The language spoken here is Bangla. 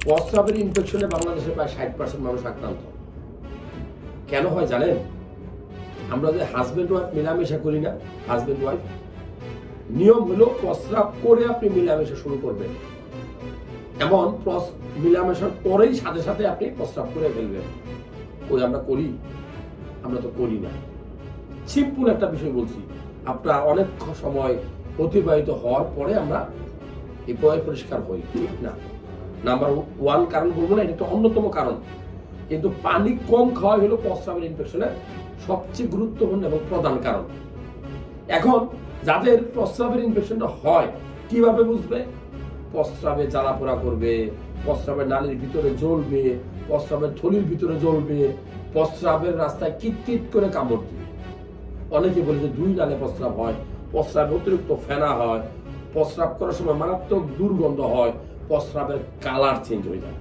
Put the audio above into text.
প্রস্রাবের ইনফেকশনে বাংলাদেশে প্রায় 60% মানুষ আক্রান্ত। কেন হয় জানেন? আমরা যে হাজবেন্ড ওয়াইফ মেলামেশা করি না, হাজবেন্ড ওয়াইফ, নিয়ম হলো প্রস্রাব করে আপনি মেলামেশা শুরু করবেন, এমন মেলামেশার পরেই সাথে সাথে আপনি প্রস্রাব করে ফেলবেন। ওই আমরা করি? আমরা তো করি না। সিম্পল একটা বিষয় বলছি, আপনার অনেক সময় অতিবাহিত হওয়ার পরে আমরা এই পরিষ্কার হই, ঠিক না? নাম্বার 1 কারণ বলবো না, এটা একটা অন্যতম কারণ, কিন্তু পানি কম খাওয়া হলো প্রস্রাবের ইনফেকশনের সবচেয়ে গুরুত্বপূর্ণ এবং প্রধান কারণ। এখন যাদের প্রস্রাবের ইনফেকশনটা হয়, কিভাবে বুঝবে? প্রস্রাবে জ্বালা পোড়া করবে, প্রস্রাবের নালীর ভিতরে জ্বলবে, প্রস্রাবের থলির ভিতরে জ্বলবে, প্রস্রাবের রাস্তায় কিটকিট করে কামড় দিবে। অনেকে বলে যে 2 নালে প্রস্রাব হয়, প্রস্রাবে অতিরিক্ত ফেনা হয়, প্রস্রাব করার সময় মারাত্মক দুর্গন্ধ হয়, প্রস্রাবের কালার চেঞ্জ হয়ে যায়।